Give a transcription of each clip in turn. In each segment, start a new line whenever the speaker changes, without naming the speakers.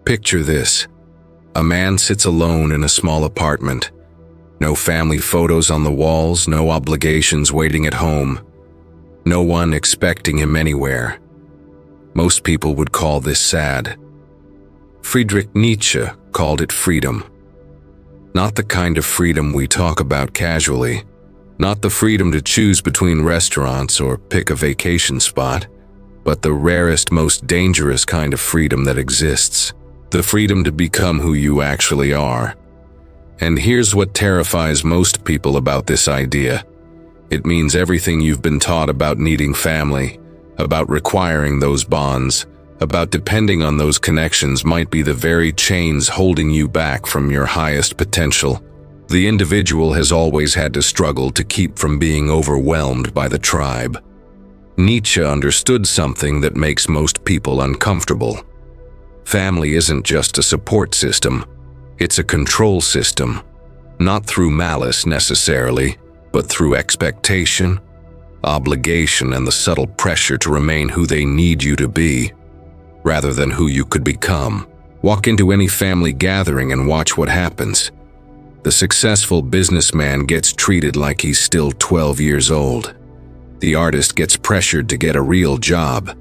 Picture this. A man sits alone in a small apartment. No family photos on the walls, no obligations waiting at home. No one expecting him anywhere. Most people would call this sad. Friedrich Nietzsche called it freedom. Not the kind of freedom we talk about casually. Not the freedom to choose between restaurants or pick a vacation spot, but the rarest, most dangerous kind of freedom that exists. The freedom to become who you actually are. And here's what terrifies most people about this idea. It means everything you've been taught about needing family, about requiring those bonds, about depending on those connections might be the very chains holding you back from your highest potential. The individual has always had to struggle to keep from being overwhelmed by the tribe. Nietzsche understood something that makes most people uncomfortable. Family isn't just a support system, it's a control system. Not through malice necessarily, but through expectation, obligation, and the subtle pressure to remain who they need you to be, rather than who you could become. Walk into any family gathering and watch what happens. The successful businessman gets treated like he's still 12 years old. The artist gets pressured to get a real job.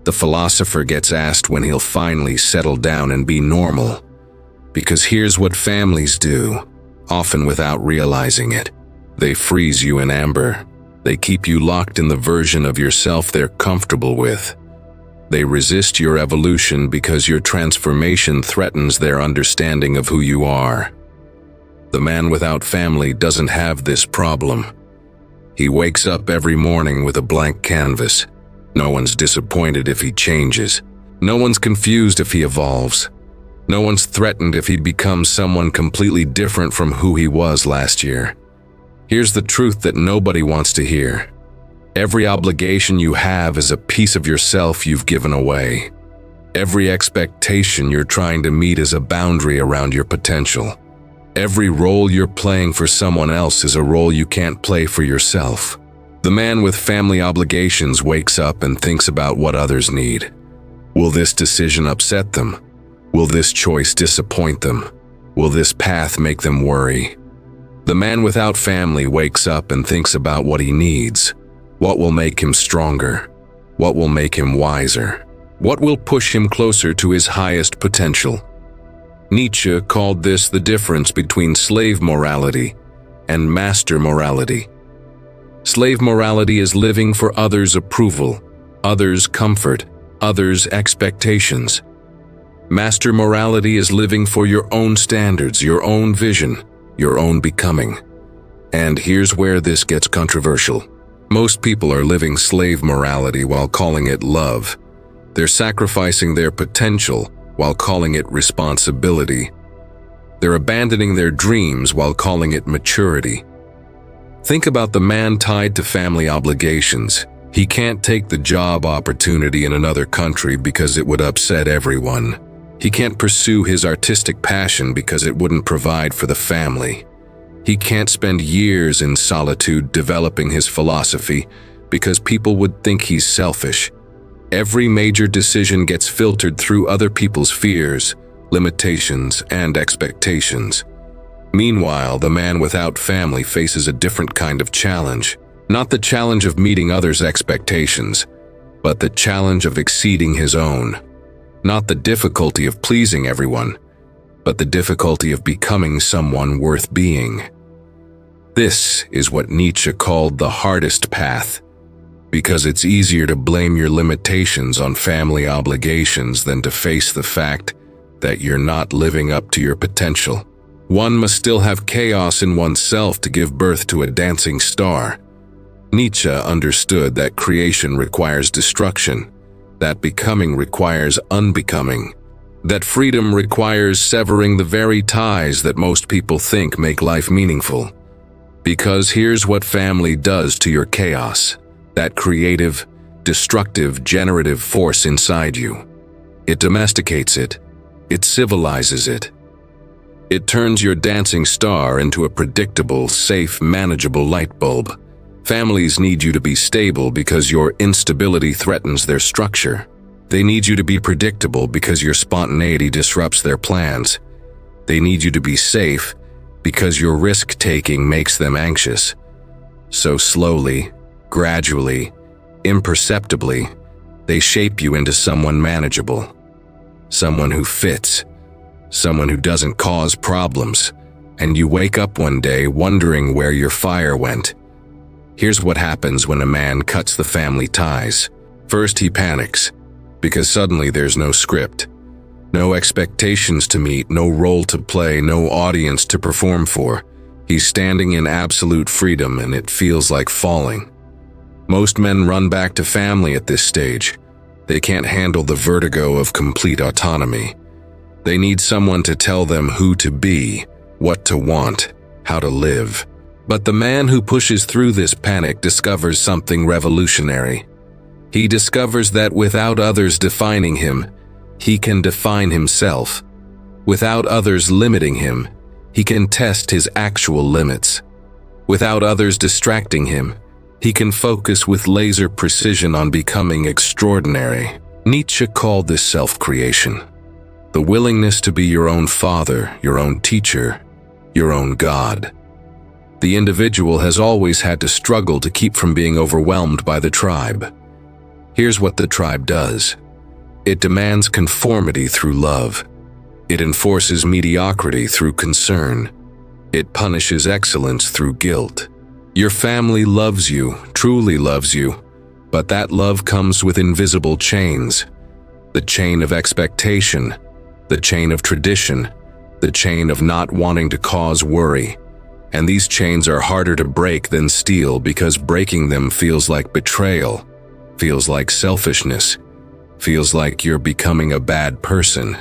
The philosopher gets asked when he'll finally settle down and be normal. Because here's what families do, often without realizing it. They freeze you in amber. They keep you locked in the version of yourself they're comfortable with. They resist your evolution because your transformation threatens their understanding of who you are. The man without family doesn't have this problem. He wakes up every morning with a blank canvas. No one's disappointed if he changes. No one's confused if he evolves. No one's threatened if he becomes someone completely different from who he was last year. Here's the truth that nobody wants to hear. Every obligation you have is a piece of yourself you've given away. Every expectation you're trying to meet is a boundary around your potential. Every role you're playing for someone else is a role you can't play for yourself. The man with family obligations wakes up and thinks about what others need. Will this decision upset them? Will this choice disappoint them? Will this path make them worry? The man without family wakes up and thinks about what he needs. What will make him stronger? What will make him wiser? What will push him closer to his highest potential? Nietzsche called this the difference between slave morality and master morality. Slave morality is living for others' approval, others' comfort, others' expectations. Master morality is living for your own standards, your own vision, your own becoming. And here's where this gets controversial. Most people are living slave morality while calling it love. They're sacrificing their potential while calling it responsibility. They're abandoning their dreams while calling it maturity. Think about the man tied to family obligations. He can't take the job opportunity in another country because it would upset everyone. He can't pursue his artistic passion because it wouldn't provide for the family. He can't spend years in solitude developing his philosophy because people would think he's selfish. Every major decision gets filtered through other people's fears, limitations, and expectations. Meanwhile, the man without family faces a different kind of challenge. Not the challenge of meeting others' expectations, but the challenge of exceeding his own. Not the difficulty of pleasing everyone, but the difficulty of becoming someone worth being. This is what Nietzsche called the hardest path, because it's easier to blame your limitations on family obligations than to face the fact that you're not living up to your potential. One must still have chaos in oneself to give birth to a dancing star. Nietzsche understood that creation requires destruction, that becoming requires unbecoming, that freedom requires severing the very ties that most people think make life meaningful. Because here's what family does to your chaos, that creative, destructive, generative force inside you. It domesticates it. It civilizes it. It turns your dancing star into a predictable, safe, manageable light bulb. Families need you to be stable because your instability threatens their structure. They need you to be predictable because your spontaneity disrupts their plans. They need you to be safe because your risk-taking makes them anxious. So slowly, gradually, imperceptibly, they shape you into someone manageable, someone who fits, someone who doesn't cause problems, and you wake up one day wondering where your fire went. Here's what happens when a man cuts the family ties. First, he panics, because suddenly there's no script, no expectations to meet, no role to play, no audience to perform for. He's standing in absolute freedom, and it feels like falling. Most men run back to family at this stage. They can't handle the vertigo of complete autonomy. They need someone to tell them who to be, what to want, how to live. But the man who pushes through this panic discovers something revolutionary. He discovers that without others defining him, he can define himself. Without others limiting him, he can test his actual limits. Without others distracting him, he can focus with laser precision on becoming extraordinary. Nietzsche called this self-creation. The willingness to be your own father, your own teacher, your own God. The individual has always had to struggle to keep from being overwhelmed by the tribe. Here's what the tribe does. It demands conformity through love. It enforces mediocrity through concern. It punishes excellence through guilt. Your family loves you, truly loves you, but that love comes with invisible chains. The chain of expectation, the chain of tradition, the chain of not wanting to cause worry. And these chains are harder to break than steel because breaking them feels like betrayal, feels like selfishness, feels like you're becoming a bad person.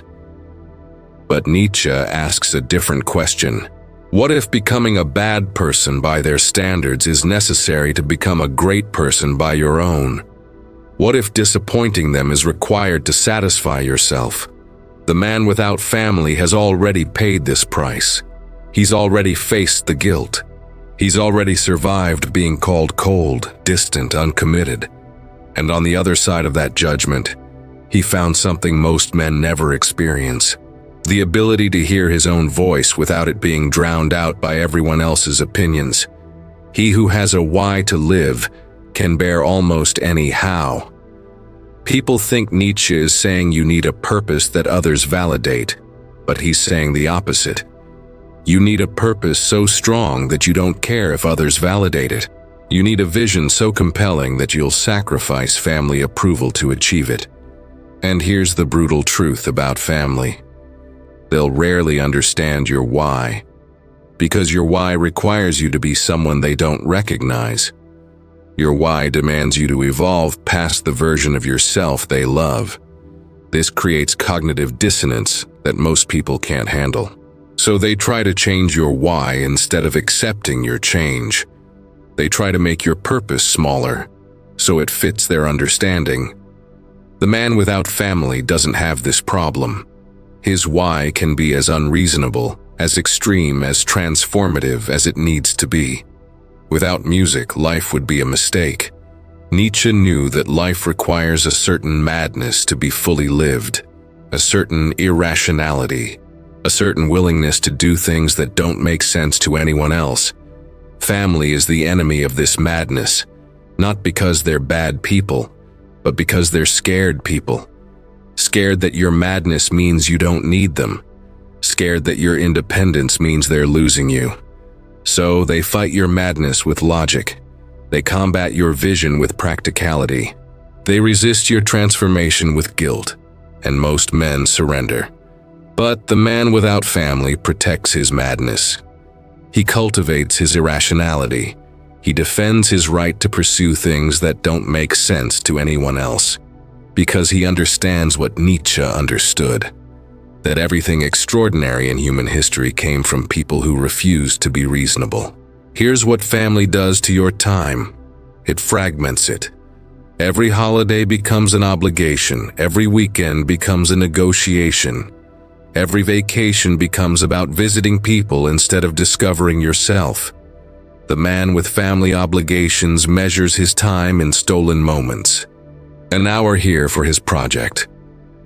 But Nietzsche asks a different question. What if becoming a bad person by their standards is necessary to become a great person by your own? What if disappointing them is required to satisfy yourself? The man without family has already paid this price. He's already faced the guilt. He's already survived being called cold, distant, uncommitted. And on the other side of that judgment, he found something most men never experience. The ability to hear his own voice without it being drowned out by everyone else's opinions. He who has a why to live can bear almost any how. People think Nietzsche is saying you need a purpose that others validate, but he's saying the opposite. You need a purpose so strong that you don't care if others validate it. You need a vision so compelling that you'll sacrifice family approval to achieve it. And here's the brutal truth about family. They'll rarely understand your why, because your why requires you to be someone they don't recognize. Your why demands you to evolve past the version of yourself they love. This creates cognitive dissonance that most people can't handle. So they try to change your why instead of accepting your change. They try to make your purpose smaller, so it fits their understanding. The man without family doesn't have this problem. His why can be as unreasonable, as extreme, as transformative as it needs to be. Without music, life would be a mistake. Nietzsche knew that life requires a certain madness to be fully lived, a certain irrationality, a certain willingness to do things that don't make sense to anyone else. Family is the enemy of this madness, not because they're bad people, but because they're scared people. Scared that your madness means you don't need them. Scared that your independence means they're losing you. So they fight your madness with logic. They combat your vision with practicality. They resist your transformation with guilt, and most men surrender. But the man without family protects his madness. He cultivates his irrationality. He defends his right to pursue things that don't make sense to anyone else, because he understands what Nietzsche understood, that everything extraordinary in human history came from people who refused to be reasonable. Here's what family does to your time. It fragments it. Every holiday becomes an obligation. Every weekend becomes a negotiation. Every vacation becomes about visiting people instead of discovering yourself. The man with family obligations measures his time in stolen moments. An hour here for his project.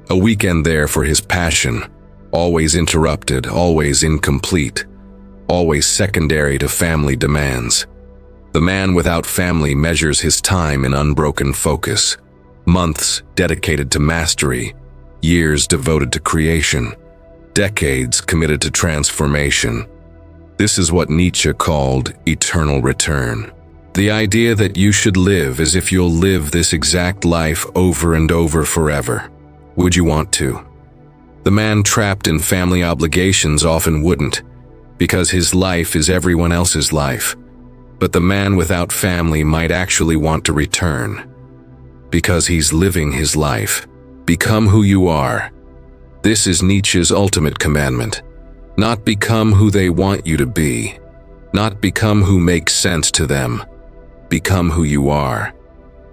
A weekend there for his passion. Always interrupted, always incomplete, always secondary to family demands. The man without family measures his time in unbroken focus. Months dedicated to mastery, years devoted to creation, decades committed to transformation. This is what Nietzsche called eternal return. The idea that you should live as if you'll live this exact life over and over forever. Would you want to? The man trapped in family obligations often wouldn't, because his life is everyone else's life. But the man without family might actually want to return, because he's living his life. Become who you are. This is Nietzsche's ultimate commandment. Not become who they want you to be. Not become who makes sense to them. Become who you are.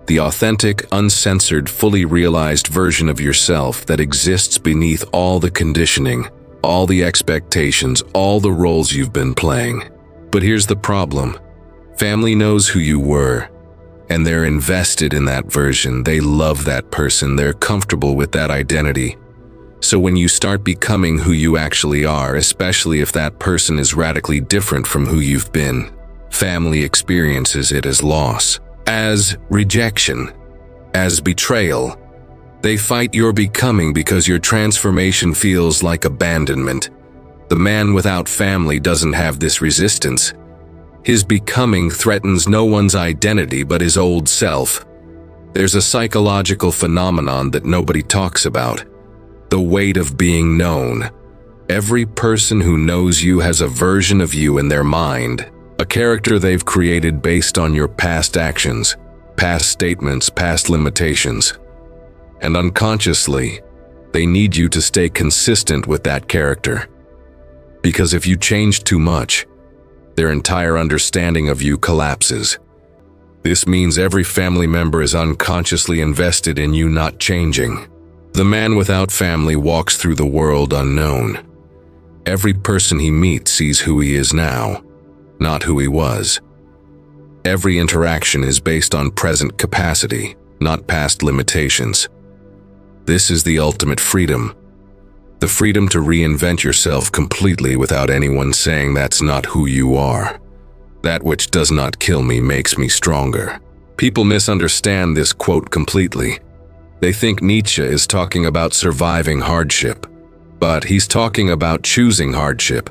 The authentic, uncensored, fully realized version of yourself that exists beneath all the conditioning, all the expectations, all the roles you've been playing. But here's the problem. Family knows who you were, and they're invested in that version. They love that person. They're comfortable with that identity. So when you start becoming who you actually are, especially if that person is radically different from who you've been, family experiences it as loss, as rejection, as betrayal. They fight your becoming because your transformation feels like abandonment. The man without family doesn't have this resistance. His becoming threatens no one's identity but his old self. There's a psychological phenomenon that nobody talks about. The weight of being known. Every person who knows you has a version of you in their mind, a character they've created based on your past actions, past statements, past limitations. And unconsciously, they need you to stay consistent with that character. Because if you change too much, their entire understanding of you collapses. This means every family member is unconsciously invested in you not changing. The man without family walks through the world unknown. Every person he meets sees who he is now, not who he was. Every interaction is based on present capacity, not past limitations. This is the ultimate freedom. The freedom to reinvent yourself completely without anyone saying that's not who you are. That which does not kill me makes me stronger. People misunderstand this quote completely. They think Nietzsche is talking about surviving hardship, but he's talking about choosing hardship,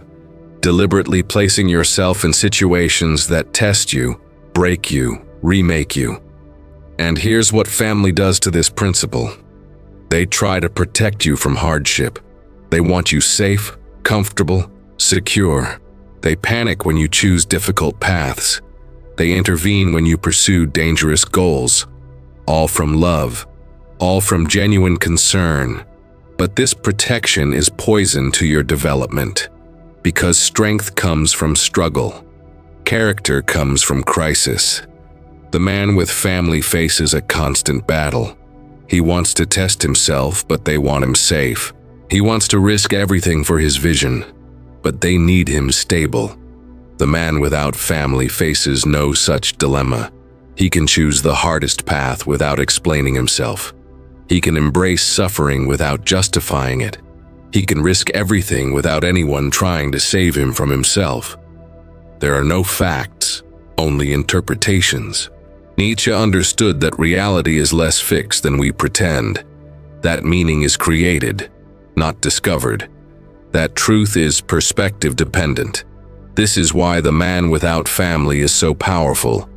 deliberately placing yourself in situations that test you, break you, remake you. And here's what family does to this principle. They try to protect you from hardship. They want you safe, comfortable, secure. They panic when you choose difficult paths. They intervene when you pursue dangerous goals. All from love, all from genuine concern. But this protection is poison to your development, because strength comes from struggle. Character comes from crisis. The man with family faces a constant battle. He wants to test himself, but they want him safe. He wants to risk everything for his vision, but they need him stable. The man without family faces no such dilemma. He can choose the hardest path without explaining himself. He can embrace suffering without justifying it. He can risk everything without anyone trying to save him from himself. There are no facts, only interpretations. Nietzsche understood that reality is less fixed than we pretend. That meaning is created, not discovered. That truth is perspective dependent. This is why the man without family is so powerful.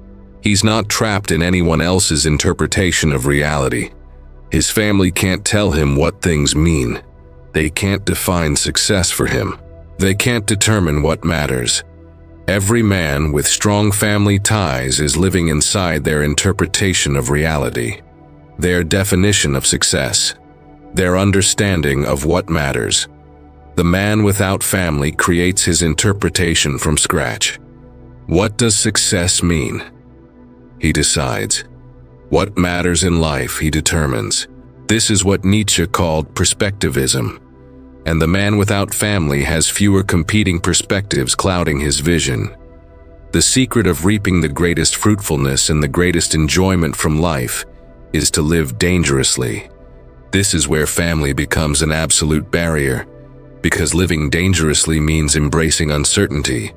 He's not trapped in anyone else's interpretation of reality. His family can't tell him what things mean. They can't define success for him. They can't determine what matters. Every man with strong family ties is living inside their interpretation of reality, their definition of success, their understanding of what matters. The man without family creates his interpretation from scratch. What does success mean? He decides. What matters in life, he determines. This is what Nietzsche called perspectivism. And the man without family has fewer competing perspectives clouding his vision. The secret of reaping the greatest fruitfulness and the greatest enjoyment from life is to live dangerously. This is where family becomes an absolute barrier, because living dangerously means embracing uncertainty,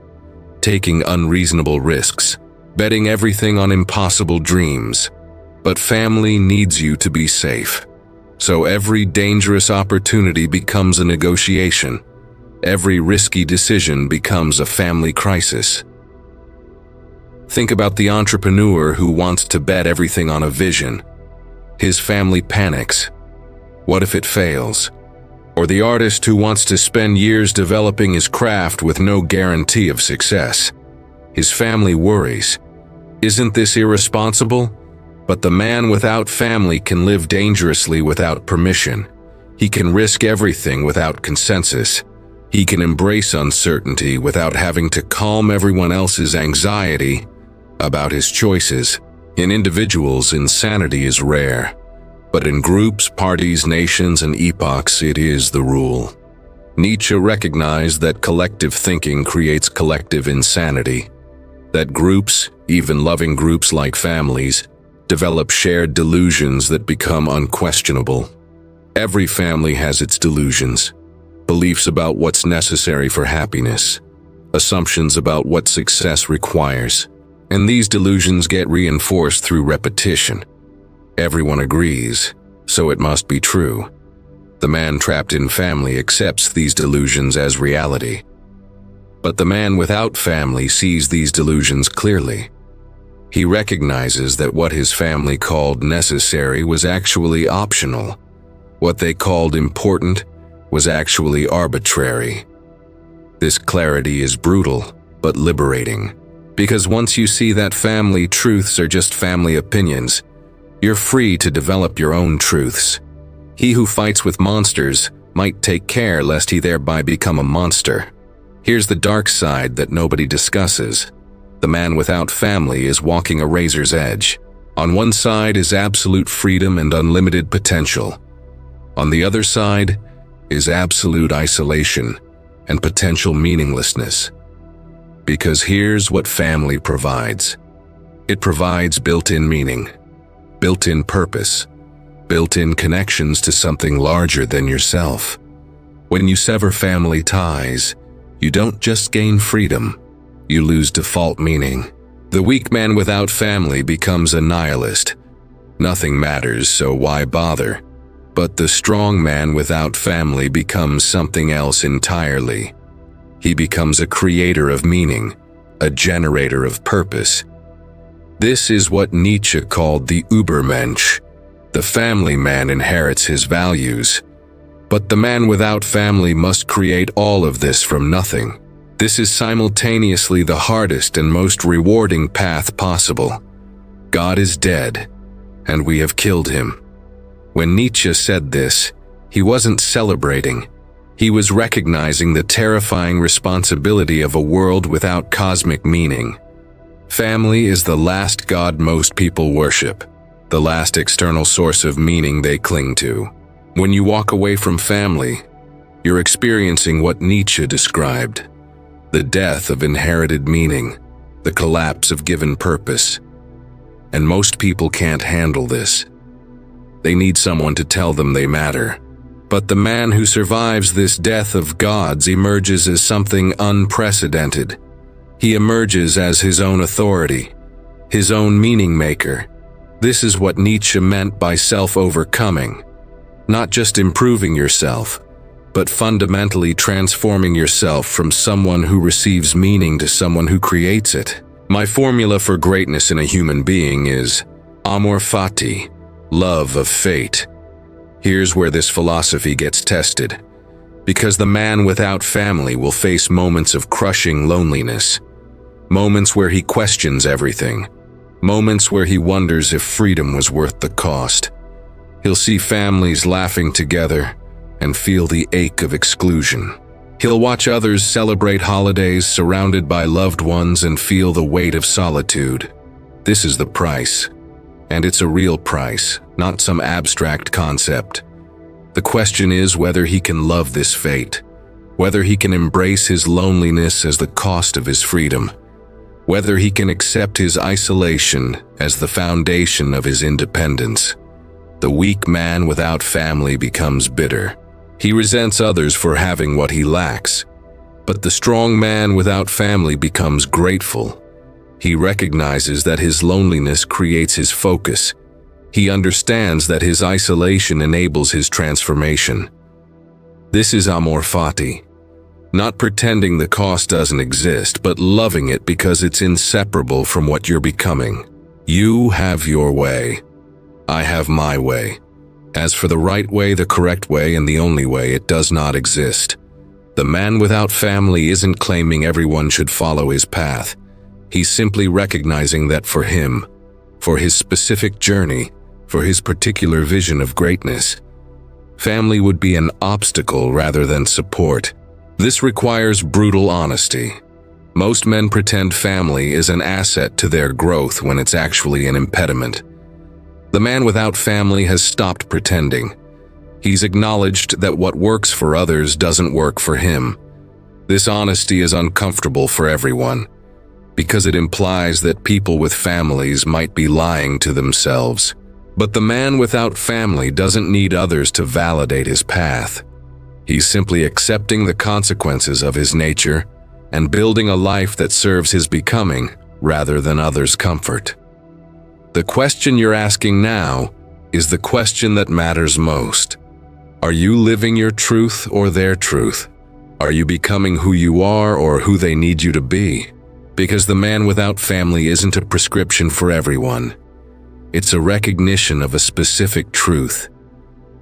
taking unreasonable risks, betting everything on impossible dreams. But family needs you to be safe. So every dangerous opportunity becomes a negotiation. Every risky decision becomes a family crisis. Think about the entrepreneur who wants to bet everything on a vision. His family panics. What if it fails? Or the artist who wants to spend years developing his craft with no guarantee of success. His family worries. Isn't this irresponsible? But the man without family can live dangerously without permission. He can risk everything without consensus. He can embrace uncertainty without having to calm everyone else's anxiety about his choices. In individuals, insanity is rare. But in groups, parties, nations, and epochs, it is the rule. Nietzsche recognized that collective thinking creates collective insanity. That groups, even loving groups like families, develop shared delusions that become unquestionable. Every family has its delusions. Beliefs about what's necessary for happiness. Assumptions about what success requires. And these delusions get reinforced through repetition. Everyone agrees, so it must be true. The man trapped in family accepts these delusions as reality. But the man without family sees these delusions clearly. He recognizes that what his family called necessary was actually optional. What they called important was actually arbitrary. This clarity is brutal, but liberating. Because once you see that family truths are just family opinions, you're free to develop your own truths. He who fights with monsters might take care lest he thereby become a monster. Here's the dark side that nobody discusses. The man without family is walking a razor's edge. On one side is absolute freedom and unlimited potential. On the other side is absolute isolation and potential meaninglessness. Because here's what family provides. It provides built-in meaning, built-in purpose, built-in connections to something larger than yourself. When you sever family ties, you don't just gain freedom, you lose default meaning. The weak man without family becomes a nihilist. Nothing matters, so why bother? But the strong man without family becomes something else entirely. He becomes a creator of meaning, a generator of purpose. This is what Nietzsche called the Übermensch. The family man inherits his values. But the man without family must create all of this from nothing. This is simultaneously the hardest and most rewarding path possible. God is dead, and we have killed him. When Nietzsche said this, he wasn't celebrating. He was recognizing the terrifying responsibility of a world without cosmic meaning. Family is the last god most people worship, the last external source of meaning they cling to. When you walk away from family, you're experiencing what Nietzsche described: the death of inherited meaning, the collapse of given purpose. And most people can't handle this. They need someone to tell them they matter. But the man who survives this death of gods emerges as something unprecedented. He emerges as his own authority, his own meaning maker. This is what Nietzsche meant by self-overcoming. Not just improving yourself, but fundamentally transforming yourself from someone who receives meaning to someone who creates it. My formula for greatness in a human being is Amor fati, love of fate. Here's where this philosophy gets tested. Because the man without family will face moments of crushing loneliness. Moments where he questions everything. Moments where he wonders if freedom was worth the cost. He'll see families laughing together and feel the ache of exclusion. He'll watch others celebrate holidays surrounded by loved ones and feel the weight of solitude. This is the price. And it's a real price, not some abstract concept. The question is whether he can love this fate, whether he can embrace his loneliness as the cost of his freedom, whether he can accept his isolation as the foundation of his independence. The weak man without family becomes bitter. He resents others for having what he lacks. But the strong man without family becomes grateful. He recognizes that his loneliness creates his focus. He understands that his isolation enables his transformation. This is Amor fati. Not pretending the cost doesn't exist, but loving it because it's inseparable from what you're becoming. You have your way. I have my way. As for the right way, the correct way, and the only way, it does not exist. The man without family isn't claiming everyone should follow his path. He's simply recognizing that for him, for his specific journey, for his particular vision of greatness, family would be an obstacle rather than support. This requires brutal honesty. Most men pretend family is an asset to their growth when it's actually an impediment. The man without family has stopped pretending. He's acknowledged that what works for others doesn't work for him. This honesty is uncomfortable for everyone, because it implies that people with families might be lying to themselves. But the man without family doesn't need others to validate his path. He's simply accepting the consequences of his nature and building a life that serves his becoming rather than others' comfort. The question you're asking now is the question that matters most. Are you living your truth or their truth? Are you becoming who you are or who they need you to be? Because the man without family isn't a prescription for everyone. It's a recognition of a specific truth,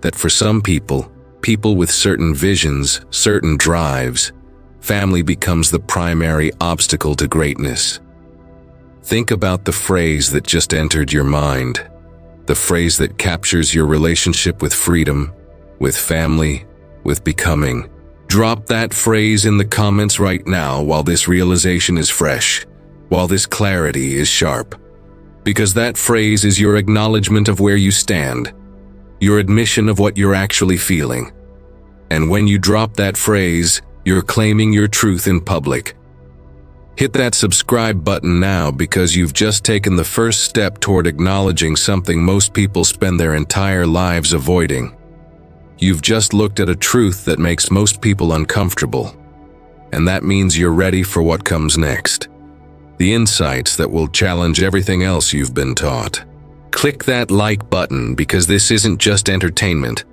that for some people, people with certain visions, certain drives, family becomes the primary obstacle to greatness. Think about the phrase that just entered your mind, the phrase that captures your relationship with freedom, with family, with becoming. Drop that phrase in the comments right now while this realization is fresh, while this clarity is sharp. Because that phrase is your acknowledgement of where you stand, your admission of what you're actually feeling. And when you drop that phrase, you're claiming your truth in public. Hit that subscribe button now because you've just taken the first step toward acknowledging something most people spend their entire lives avoiding. You've just looked at a truth that makes most people uncomfortable. And that means you're ready for what comes next. The insights that will challenge everything else you've been taught. Click that like button because this isn't just entertainment,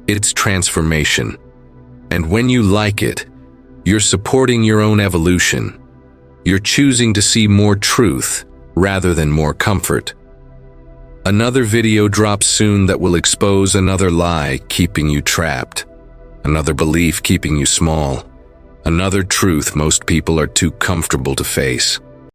it's transformation. And when you like it, you're supporting your own evolution. You're choosing to see more truth rather than more comfort. Another video drops soon that will expose another lie keeping you trapped, another belief keeping you small, another truth most people are too comfortable to face.